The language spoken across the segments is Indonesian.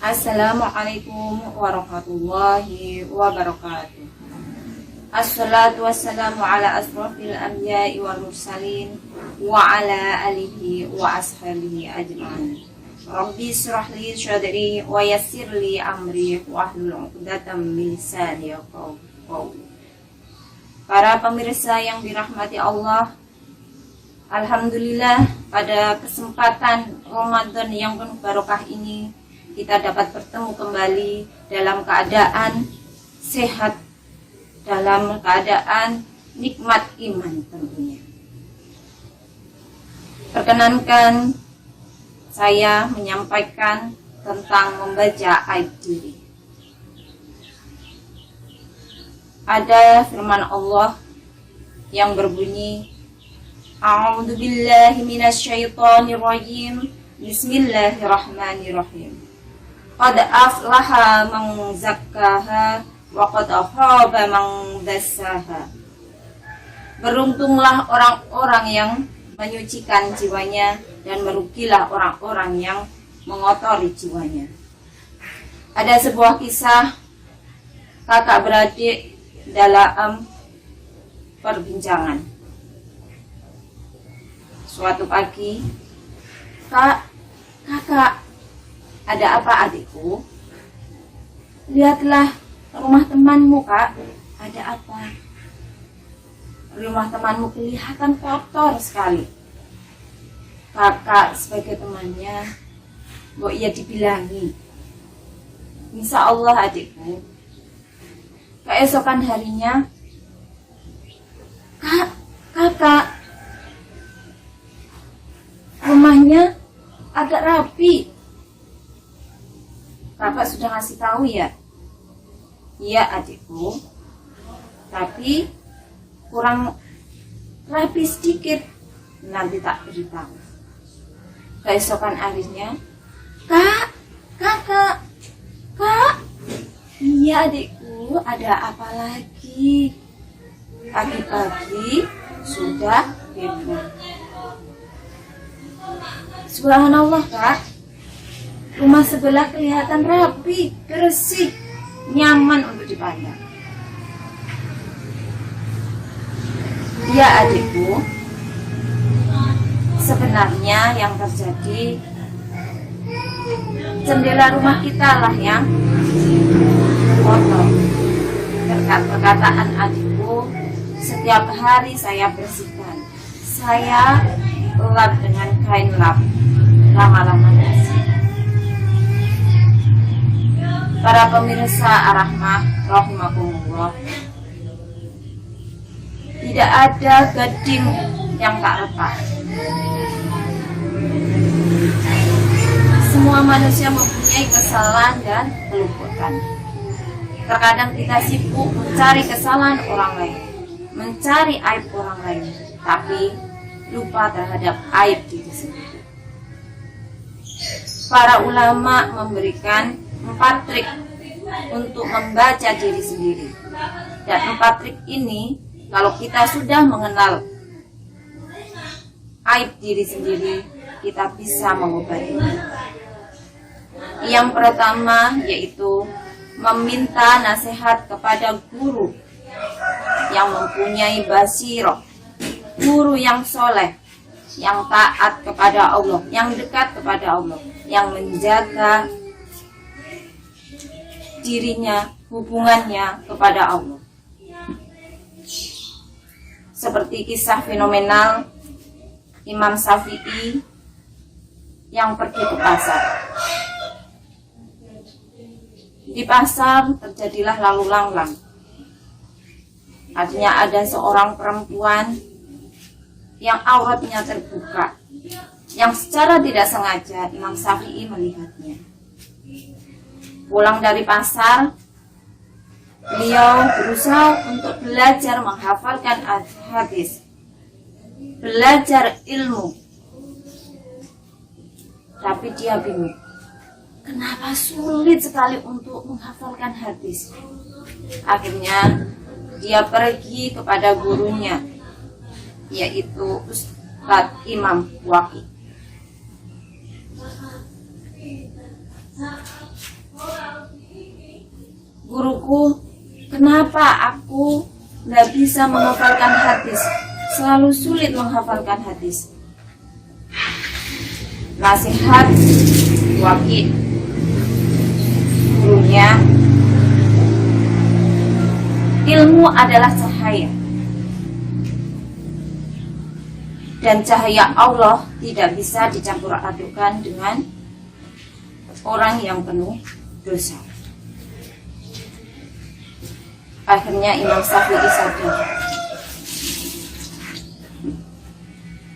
Assalamualaikum warahmatullahi wabarakatuh. Assalatu wassalamu ala asrafil anbiya'i wal mursalin wa ala alihi wa ashabihi ajma'in. Rabbi israh li sadri wa yassir li amri wa hlul 'uqdatam min lisani yafqahu qawli. Para pemirsa yang dirahmati Allah, alhamdulillah pada kesempatan Ramadan yang penuh barokah ini kita dapat bertemu kembali dalam keadaan sehat, dalam keadaan nikmat iman tentunya. Perkenankan saya menyampaikan tentang membaca aib diri. Ada firman Allah yang berbunyi, A'udzubillahi minasyaitonirrajim. Bismillahirrahmanirrahim. Qad aflaha man zakkaha wa qad khaba man dassaha. Beruntunglah orang-orang yang menyucikan jiwanya dan merugilah orang-orang yang mengotori jiwanya. Ada sebuah kisah kakak beradik dalam perbincangan. Suatu pagi, Kakak, ada apa adikku? Lihatlah rumah temanmu, Kak. Ada apa? Rumah temanmu kelihatan kotor sekali. Kakak sebagai temannya, mau ia dibilangi. Insya Allah adikku. Keesokan harinya, Kakak, rumahnya agak rapi. Kakak sudah ngasih tahu ya? Iya adikku, tapi kurang rapi sedikit. Nanti tak beritahu. Keesokan harinya, Kakak, iya adikku, ada apa lagi? Pagi-pagi sudah heboh. Subhanallah, Kak. Rumah sebelah kelihatan rapi, bersih, nyaman untuk dipandang. Ya adikku, sebenarnya yang terjadi jendela rumah kita lah yang kotor. Berkat perkataan adikku, setiap hari saya bersihkan. Saya lap dengan kain lap, lama-lama bersih. Para pemirsa Ar-Rahmah rahimakumullah, tidak ada gading yang tak retak. Semua manusia mempunyai kesalahan dan keluputan. Terkadang kita sibuk mencari kesalahan orang lain, mencari aib orang lain, tapi lupa terhadap aib diri sendiri. Para ulama memberikan 4 trik untuk membaca diri sendiri. Dan 4 trik ini, kalau kita sudah mengenal aib diri sendiri, kita bisa mengubahnya. Yang pertama yaitu meminta nasihat kepada guru yang mempunyai basirah, guru yang soleh, yang taat kepada Allah, yang dekat kepada Allah, yang menjaga dirinya, hubungannya kepada Allah. Seperti kisah fenomenal Imam Syafi'i yang pergi ke pasar. Di pasar terjadilah lalu langlang. Artinya ada seorang perempuan yang auratnya terbuka, yang secara tidak sengaja Imam Syafi'i melihatnya. Pulang dari pasar, beliau berusaha untuk belajar menghafalkan hadis, belajar ilmu. Tapi dia bingung, kenapa sulit sekali untuk menghafalkan hadis. Akhirnya dia pergi kepada gurunya, yaitu Ustadz Imam Waqi. "Guruku, kenapa aku nggak bisa menghafalkan hadis? Selalu sulit menghafalkan hadis." Nasihat Waqi' gurunya, "Ilmu adalah cahaya, dan cahaya Allah tidak bisa dicampur adukan dengan orang yang penuh dosa." Akhirnya Imam Syafi'i sadar,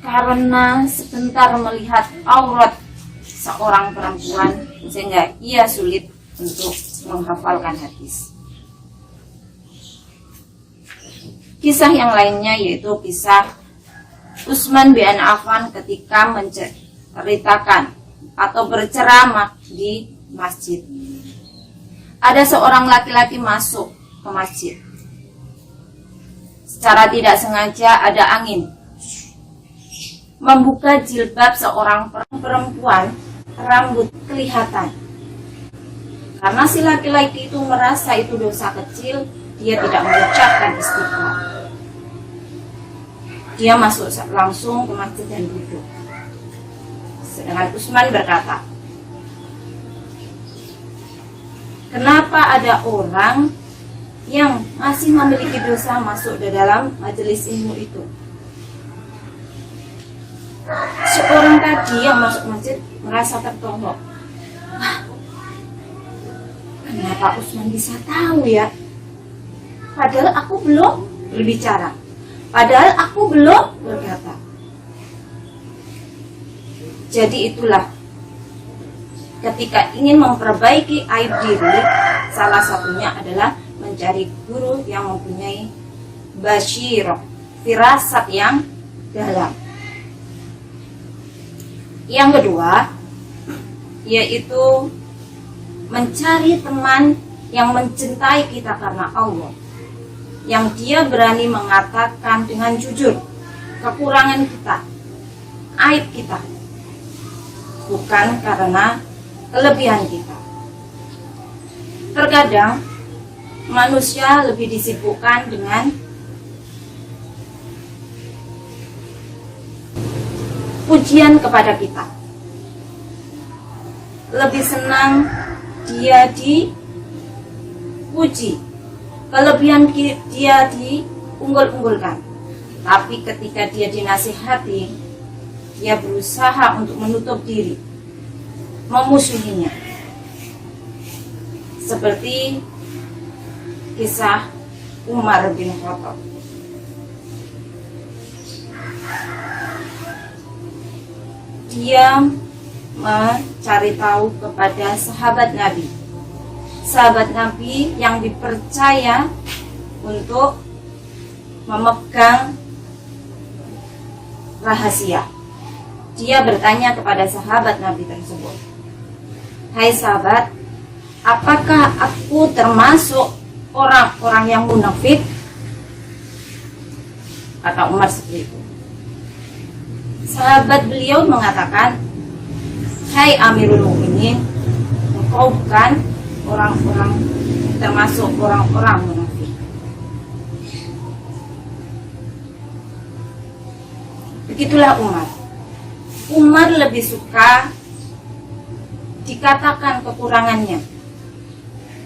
karena sebentar melihat aurat seorang perempuan sehingga ia sulit untuk menghafalkan hadis. Kisah yang lainnya yaitu kisah Utsman bin Affan ketika menceritakan atau berceramah di masjid. Ada seorang laki-laki masuk ke masjid. Secara tidak sengaja ada angin membuka jilbab seorang perempuan, rambut kelihatan. Karena si laki-laki itu merasa itu dosa kecil, dia tidak mengucapkan istighfar. Dia masuk langsung ke masjid dan duduk. Sedangkan Utsman berkata, "Kenapa ada orang yang masih memiliki dosa masuk ke dalam majelis ilmu itu?" Seorang tadi yang masuk masjid merasa tertolong. Kenapa Utsman bisa tahu ya? Padahal aku belum berbicara. Padahal aku belum berkata. Jadi itulah, ketika ingin memperbaiki aib diri, salah satunya adalah mencari guru yang mempunyai basyirah, firasat yang dalam. Yang kedua, yaitu mencari teman yang mencintai kita karena Allah, yang dia berani mengatakan dengan jujur kekurangan kita, aib kita, bukan karena kelebihan kita. Terkadang manusia lebih disibukkan dengan pujian kepada kita, lebih senang dia dipuji, kelebihan dia diunggul-unggulkan. Tapi ketika dia dinasihati, dia berusaha untuk menutup diri, memusuhinya. Seperti kisah Umar bin Khattab. Dia mencari tahu kepada sahabat Nabi yang dipercaya untuk memegang rahasia. Dia bertanya kepada sahabat Nabi tersebut, "Hai sahabat, apakah aku termasuk orang-orang yang munafik?" Kata Umar seperti itu. Sahabat beliau mengatakan, "Hai Amirul Mukminin, engkau bukan termasuk orang-orang munafik." Begitulah Umar. Umar lebih suka dikatakan kekurangannya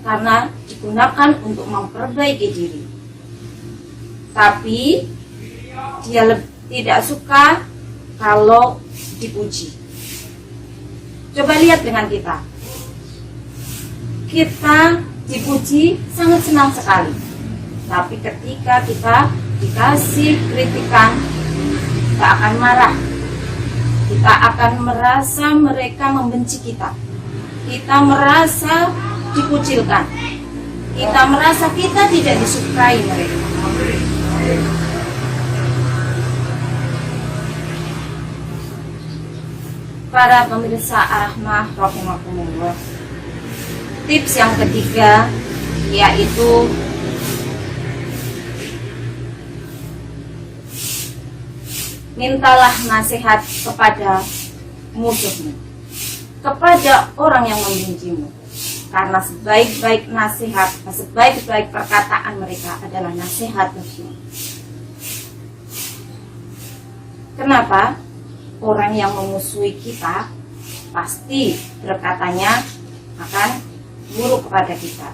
karena digunakan untuk memperbaiki diri. Tapi dia tidak suka kalau dipuji. Coba lihat dengan kita. Kita dipuji sangat senang sekali. Tapi ketika kita dikasih kritikan, kita akan marah. Kita akan merasa mereka membenci kita. Kita merasa dikucilkan. Kita merasa kita tidak disukai mereka. Para pemirsa rahmah rahimakumullah, tips yang ketiga yaitu mintalah nasihat kepada musuhmu, kepada orang yang membencimu. Karena sebaik-baik nasihat, sebaik-baik perkataan mereka adalah nasihat Rasul. Kenapa? Orang yang memusuhi kita pasti berkatanya akan buruk kepada kita.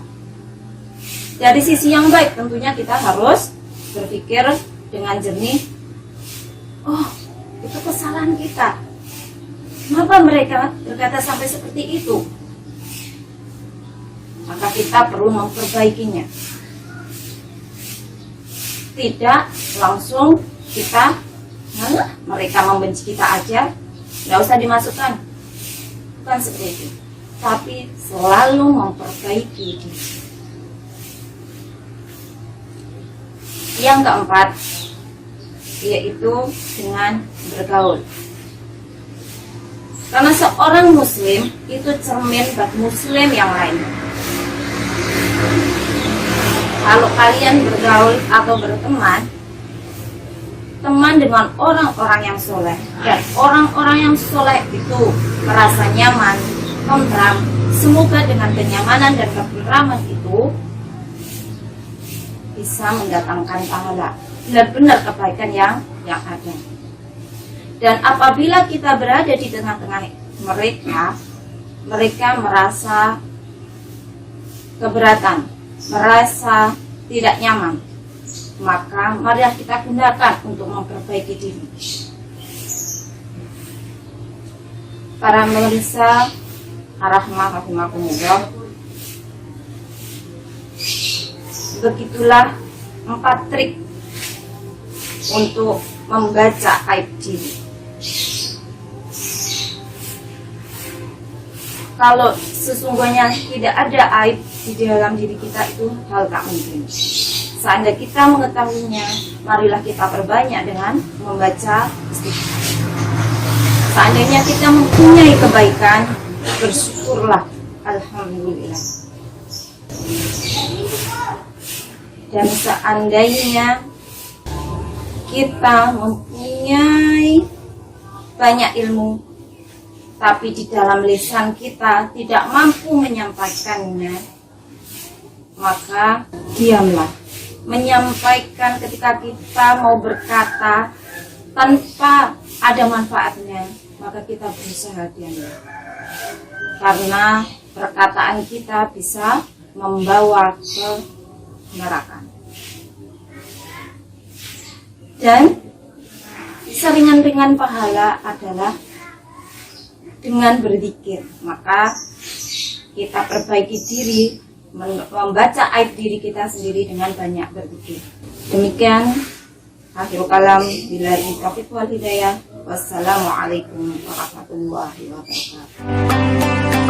Dari sisi yang baik tentunya kita harus berpikir dengan jernih. Oh, itu kesalahan kita. Kenapa mereka berkata sampai seperti itu? Maka kita perlu memperbaikinya. Tidak langsung kita, mereka membenci kita aja, nggak usah dimasukkan. Bukan seperti itu. Tapi selalu memperbaiki diri. Yang keempat, yaitu dengan bergaul. Karena seorang muslim itu cermin bagi muslim yang lain. Kalau kalian bergaul atau berteman, teman dengan orang-orang yang soleh, dan orang-orang yang soleh itu merasa nyaman, tentram. Semoga dengan kenyamanan dan ketentraman itu bisa mendatangkan pahala, benar-benar kebaikan yang ada. Dan apabila kita berada di tengah-tengah mereka, mereka merasa keberatan, merasa tidak nyaman, maka mari kita gunakan untuk memperbaiki diri. Para pemirsa rahimakumullah, begitulah 4 trik untuk membaca aib diri. Kalau sesungguhnya tidak ada aib di dalam diri kita, itu hal tak mungkin. Seandainya kita mengetahuinya, marilah kita perbanyak dengan membaca istighfar. Seandainya kita mempunyai kebaikan, bersyukurlah, alhamdulillah. Dan seandainya kita mempunyai banyak ilmu, tapi di dalam lisan kita tidak mampu menyampaikannya, maka diamlah. Menyampaikan ketika kita mau berkata tanpa ada manfaatnya, maka kita berusaha diam. Karena perkataan kita bisa membawa ke neraka. Dan seringan-ringan pahala adalah dengan berzikir. Maka kita perbaiki diri, membaca aib diri kita sendiri dengan banyak berzikir. Demikian akhir kalam, billahi taufiq wal hidayah. Wassalamualaikum warahmatullahi wabarakatuh.